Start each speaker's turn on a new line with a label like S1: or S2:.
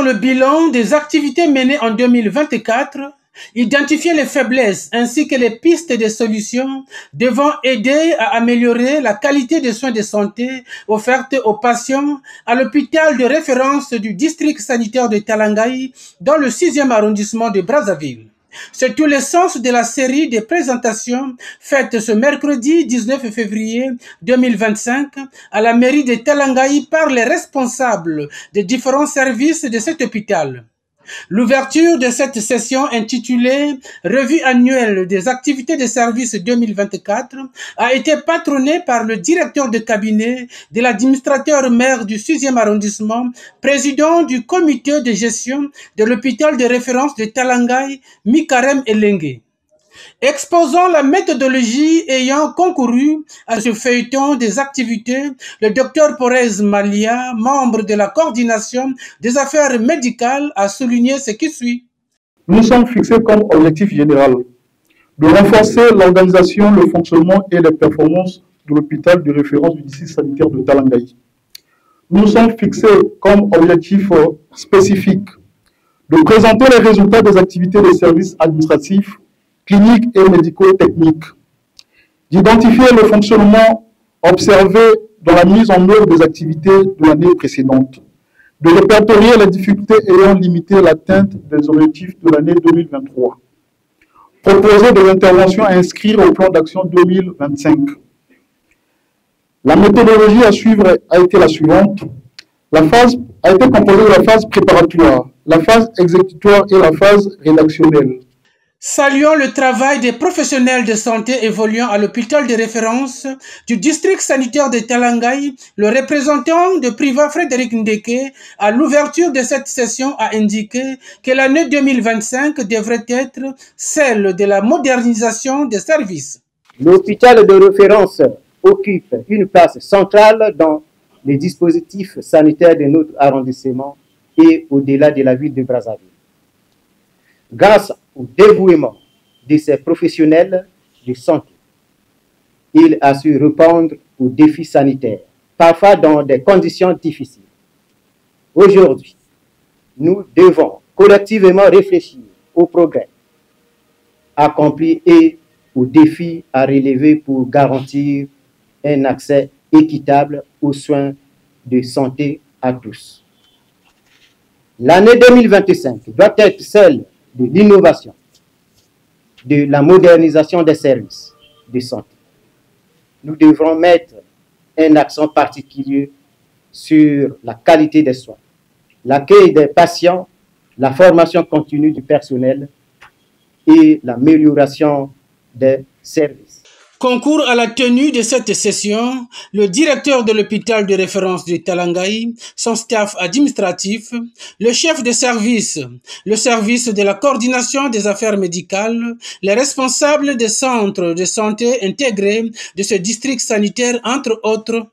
S1: le bilan des activités menées en 2024, identifier les faiblesses ainsi que les pistes de solutions devant aider à améliorer la qualité des soins de santé offertes aux patients à l'hôpital de référence du district sanitaire de Talangaï dans le 6e arrondissement de Brazzaville. C'est tout le sens de la série de présentations faites ce mercredi 19 février 2025 à la mairie de Talangaï par les responsables des différents services de cet hôpital. L'ouverture de cette session intitulée « Revue annuelle des activités de service 2024 » a été patronnée par le directeur de cabinet de l'administrateur maire du 6e arrondissement, président du comité de gestion de l'hôpital de référence de Talangaï, Mikarem Elengue. Exposant la méthodologie ayant concouru à ce feuilleton des activités, le Dr Porez Malia, membre de la coordination des affaires médicales, a souligné ce qui suit.
S2: Nous sommes fixés comme objectif général de renforcer l'organisation, le fonctionnement et les performances de l'hôpital de référence du district sanitaire de Talangaï. Nous sommes fixés comme objectif spécifique de présenter les résultats des activités des services administratifs, cliniques et médico-techniques, d'identifier le fonctionnement observé dans la mise en œuvre des activités de l'année précédente, de répertorier les difficultés ayant limité l'atteinte des objectifs de l'année 2023, proposer des interventions à inscrire au plan d'action 2025. La méthodologie à suivre a été la suivante. La phase a été composée de la phase préparatoire, la phase exécutoire et la phase rédactionnelle.
S1: Saluons le travail des professionnels de santé évoluant à l'hôpital de référence du district sanitaire de Talangaï. Le représentant de Priva Frédéric Ndeke, à l'ouverture de cette session, a indiqué que l'année 2025 devrait être celle de la modernisation des services.
S3: L'hôpital de référence occupe une place centrale dans les dispositifs sanitaires de notre arrondissement et au-delà de la ville de Brazzaville. Grâce au dévouement de ces professionnels de santé, il a su répondre aux défis sanitaires, parfois dans des conditions difficiles. Aujourd'hui, nous devons collectivement réfléchir aux progrès accomplis et aux défis à relever pour garantir un accès équitable aux soins de santé à tous. L'année 2025 doit être celle de l'innovation, de la modernisation des services de santé. Nous devrons mettre un accent particulier sur la qualité des soins, l'accueil des patients, la formation continue du personnel et l'amélioration des services.
S1: Concours à la tenue de cette session, le directeur de l'hôpital de référence de Talangaï, son staff administratif, le chef de service, le service de la coordination des affaires médicales, les responsables des centres de santé intégrés de ce district sanitaire, entre autres.